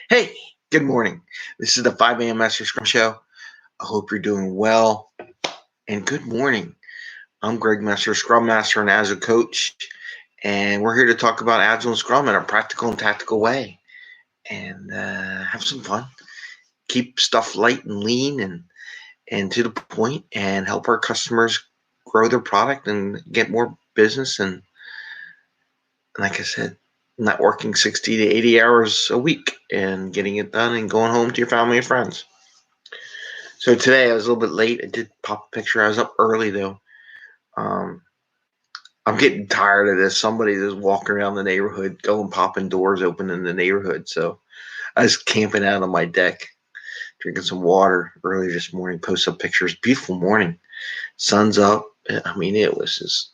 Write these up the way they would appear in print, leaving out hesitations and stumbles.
Hey, good morning. This is the 5am Mester Scrum Show. I hope you're doing well. And good morning. I'm Greg Mester, Scrum Master and Agile Coach. And we're here to talk about Agile and Scrum in a practical and tactical way. And have some fun. Keep stuff light and lean and to the point, and help our customers grow their product and get more business. And like I said, not working 60 to 80 hours a week and getting it done and going home to your family and friends. So today I was a little bit late. I did pop a picture. I was up early though. I'm getting tired of this. Somebody just walking around the neighborhood, going popping doors open in the neighborhood. So I was camping out on my deck, drinking some water early this morning, post some pictures. Beautiful morning. Sun's up. I mean, it was just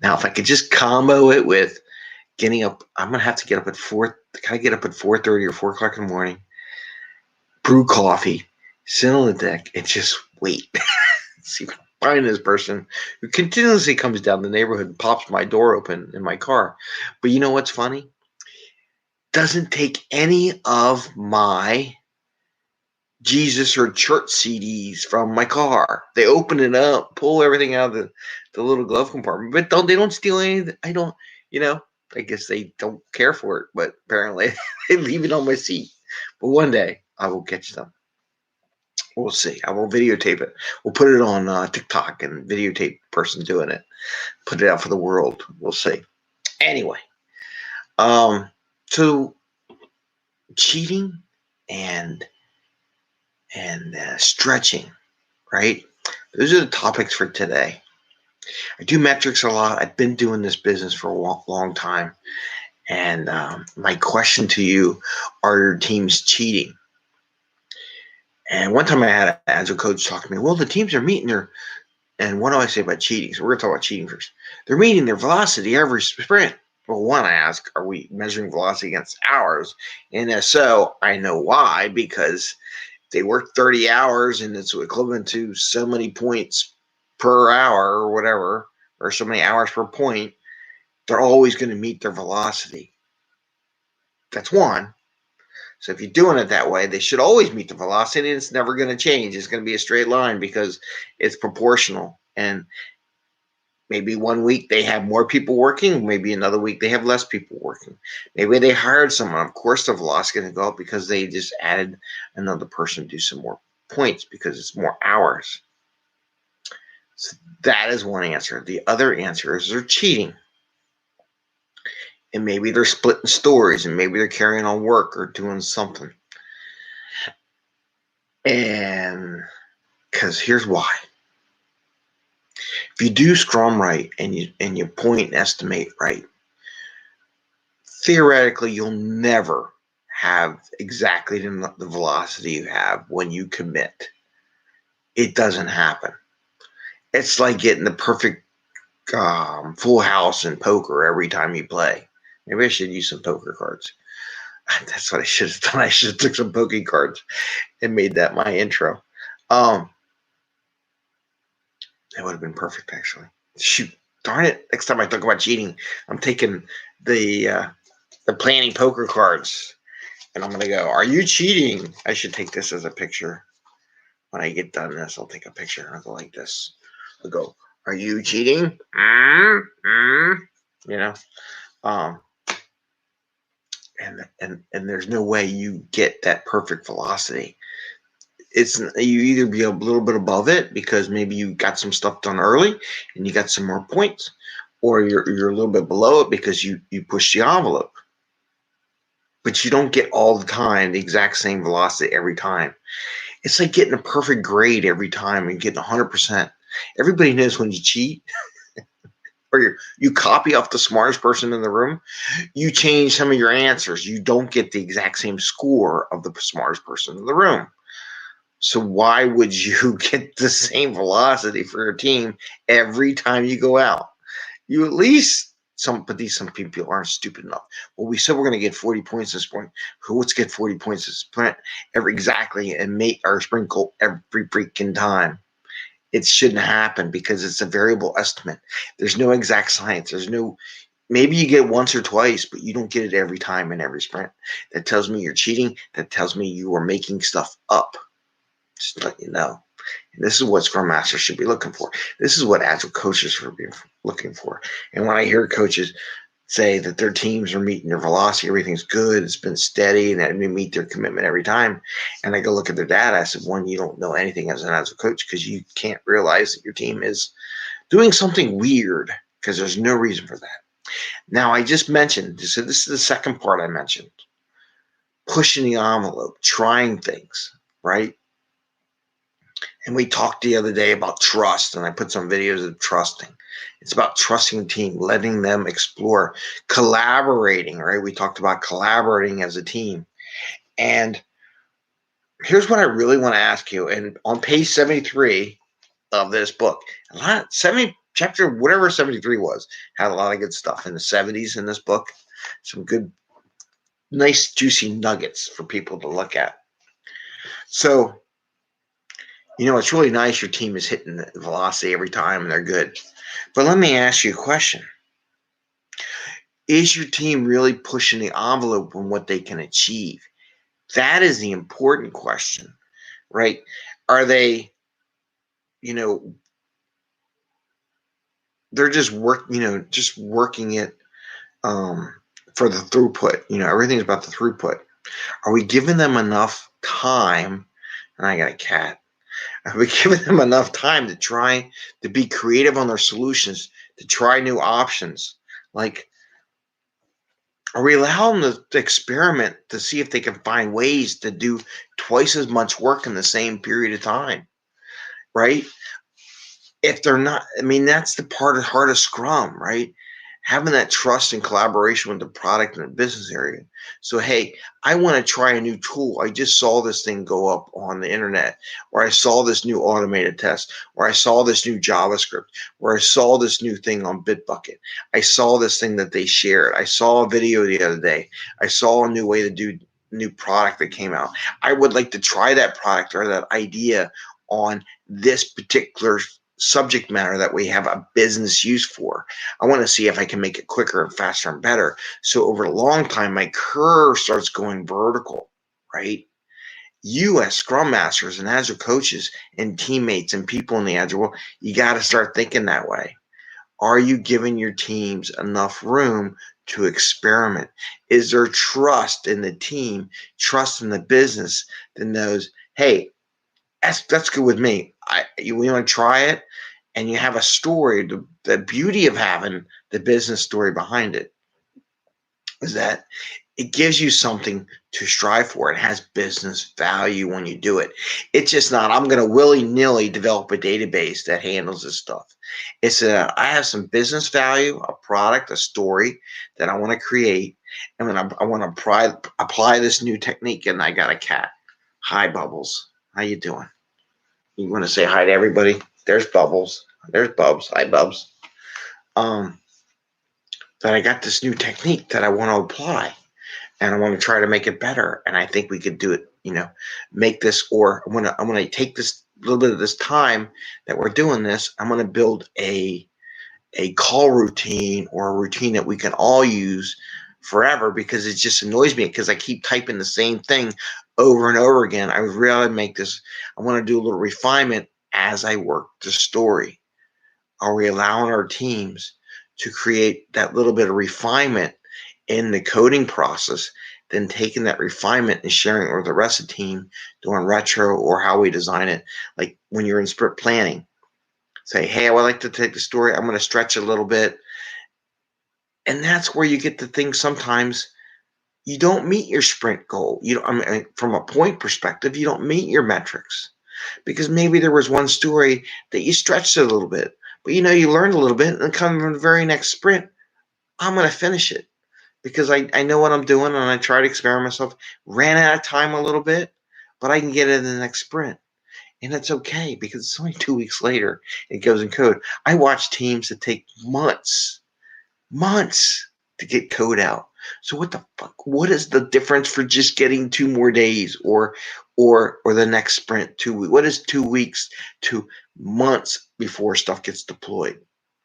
now if I could just combo it with getting up, I'm gonna have to get up at 4. Can I get up at 4:30 or 4 o'clock in the morning? Brew coffee, sit on the deck, and just wait. See if I can find this person who continuously comes down the neighborhood and pops my door open in my car. But you know what's funny? Doesn't take any of my Jesus or church CDs from my car. They open it up, pull everything out of the little glove compartment, but they don't steal anything. I guess they don't care for it, but apparently they leave it on my seat. But one day I will catch them. We'll see. I will videotape it. We'll put it on TikTok and videotape the person doing it. Put it out for the world. We'll see. Anyway, so cheating and stretching, right? Those are the topics for today. I do metrics a lot. I've been doing this business for a long time. And my question to you, are your teams cheating? And one time I had an Agile coach talk to me, well, the teams are meeting and what do I say about cheating? So we're going to talk about cheating first. They're meeting their velocity every sprint. Well, one, I ask, are we measuring velocity against hours? And if so, I know why, because they work 30 hours and it's equivalent to so many points per hour or whatever, or so many hours per point, they're always going to meet their velocity. That's one. So if you're doing it that way, they should always meet the velocity, and it's never going to change. It's going to be a straight line because it's proportional. And maybe one week they have more people working, maybe another week they have less people working. Maybe they hired someone. Of course, the velocity is going to go up because they just added another person to do some more points because it's more hours. So that is one answer. The other answer is they're cheating. And maybe they're splitting stories, and maybe they're carrying on work or doing something. And because here's why. If you do Scrum right and you point and estimate right, theoretically you'll never have exactly the velocity you have when you commit. It doesn't happen. It's like getting the perfect full house in poker every time you play. Maybe I should use some poker cards. That's what I should have done. I should have took some poker cards and made that my intro. That would have been perfect, actually. Shoot, darn it! Next time I talk about cheating, I'm taking the planning poker cards, and I'm gonna go, "Are you cheating?" I should take this as a picture. When I get done this, I'll take a picture. I'll go like this. I'll go, "Are you cheating?" And there's no way you get that perfect velocity. You either be a little bit above it because maybe you got some stuff done early and you got some more points, or you're a little bit below it because you push the envelope. But you don't get all the time the exact same velocity every time. It's like getting a perfect grade every time and getting 100%. Everybody knows when you cheat or you copy off the smartest person in the room, you change some of your answers. You don't get the exact same score of the smartest person in the room. So why would you get the same velocity for your team every time you go out? You at least, some people aren't stupid enough. Well, we said we're going to get 40 points this point. So let's get 40 points this sprint exactly and make our sprint goal every freaking time. It shouldn't happen because it's a variable estimate. There's no exact science. There's no Maybe you get it once or twice, but you don't get it every time in every sprint. That tells me you're cheating. That tells me you are making stuff up. Just to let you know. And this is what Scrum Masters should be looking for. This is what Agile coaches should be looking for. And when I hear coaches say that their teams are meeting their velocity, everything's good, it's been steady, and that they meet their commitment every time, and I go look at their data, I said, one, you don't know anything as an Agile coach because you can't realize that your team is doing something weird because there's no reason for that. Now, I just mentioned, so this is the second part I mentioned, pushing the envelope, trying things, right? And we talked the other day about trust, and I put some videos of trusting. It's about trusting the team, letting them explore, collaborating, right? We talked about collaborating as a team. And here's what I really want to ask you. And on page 73 of this book, chapter, whatever 73 was, had a lot of good stuff in the 70s in this book. Some good, nice, juicy nuggets for people to look at. So, it's really nice your team is hitting the velocity every time and they're good. But let me ask you a question. Is your team really pushing the envelope on what they can achieve? That is the important question, right? Are they, they're just working it for the throughput. Everything's about the throughput. Are we giving them enough time? And I got a cat. Are we giving them enough time to try to be creative on their solutions, to try new options? Like, are we allowing them to experiment to see if they can find ways to do twice as much work in the same period of time, right? If they're not, that's the heart of Scrum, right? Having that trust and collaboration with the product and the business area. So, hey, I want to try a new tool. I just saw this thing go up on the internet, or I saw this new automated test, or I saw this new JavaScript, or I saw this new thing on Bitbucket. I saw this thing that they shared. I saw a video the other day. I saw a new way to do new product that came out. I would like to try that product or that idea on this particular subject matter that we have a business use for. I want to see if I can make it quicker and faster and better. So over a long time, my curve starts going vertical, right? You as Scrum Masters and Agile coaches and teammates and people in the Agile world, you got to start thinking that way. Are you giving your teams enough room to experiment? Is there trust in the team, trust in the business that knows, hey, that's good with me. We want to try it, and you have a story. The beauty of having the business story behind it is that it gives you something to strive for. It has business value when you do it. It's just not, I'm going to willy-nilly develop a database that handles this stuff. I have some business value, a product, a story that I want to create, and then I want to apply this new technique, and I got a cat. Hi, Bubbles. How you doing? You want to say hi to everybody? There's Bubbles. There's Bubs. Hi, Bubs. That I got this new technique that I want to apply, and I want to try to make it better. And I think we could do it. Make this, or I'm gonna take this little bit of this time that we're doing this. I'm gonna build a call routine or a routine that we can all use forever, because it just annoys me because I keep typing the same thing over and over again. I really make this. I want to do a little refinement as I work the story. Are we allowing our teams to create that little bit of refinement in the coding process, then taking that refinement and sharing it with the rest of the team, doing retro or how we design it? Like when you're in sprint planning, say, hey, I would like to take the story, I'm going to stretch it a little bit. And that's where you get to think sometimes you don't meet your sprint goal. From a point perspective, you don't meet your metrics because maybe there was one story that you stretched it a little bit, but you learned a little bit, and then come from the very next sprint, I'm going to finish it because I know what I'm doing, and I try to experiment myself. Ran out of time a little bit, but I can get it in the next sprint. And it's okay because it's only 2 weeks later it goes in code. I watch teams that take months to get code out. So what the fuck? What is the difference for just getting 2 more days or the next sprint 2 weeks? What is 2 weeks to months before stuff gets deployed,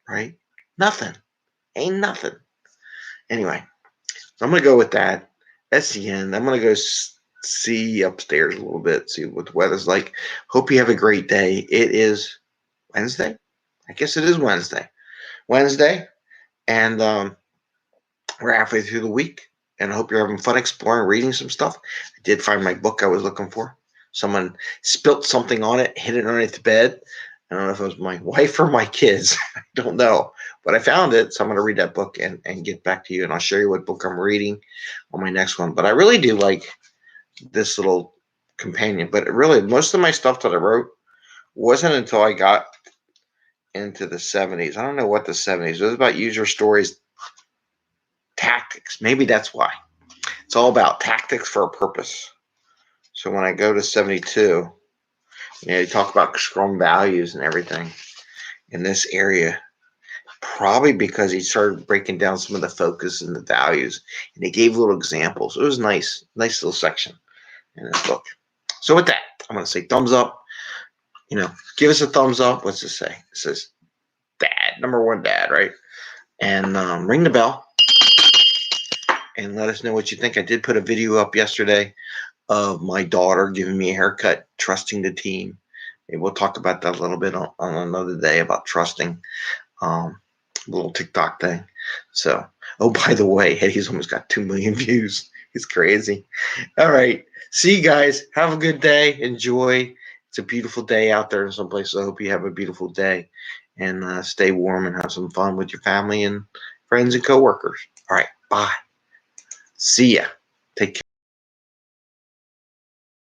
right? Nothing. Ain't nothing. Anyway, so I'm going to go with that. That's the end. I'm going to go see upstairs a little bit, see what the weather's like. Hope you have a great day. It is Wednesday? I guess it is Wednesday. And we're halfway through the week. And I hope you're having fun exploring, reading some stuff. I did find my book I was looking for. Someone spilt something on it, hid it underneath the bed. I don't know if it was my wife or my kids. I don't know. But I found it, so I'm going to read that book and get back to you. And I'll show you what book I'm reading on my next one. But I really do like this little companion. But really, most of my stuff that I wrote wasn't until I got into the 70s. I don't know what the 70s. It was about user stories, tactics. Maybe that's why. It's all about tactics for a purpose. So when I go to 72, you talk about Scrum values and everything in this area, probably because he started breaking down some of the focus and the values, and he gave little examples. It was nice little section in this book. So with that, I'm going to say thumbs up. Give us a thumbs up. What's it say? It says dad, number one dad, right? And ring the bell and let us know what you think. I did put a video up yesterday of my daughter giving me a haircut, trusting the team. Maybe we'll talk about that a little bit on another day about trusting. Little TikTok thing. So, by the way, Eddie's almost got 2 million views. It's crazy. All right. See you guys. Have a good day. Enjoy. It's a beautiful day out there in some places. I hope you have a beautiful day and stay warm and have some fun with your family and friends and coworkers. All right. Bye. See ya. Take care.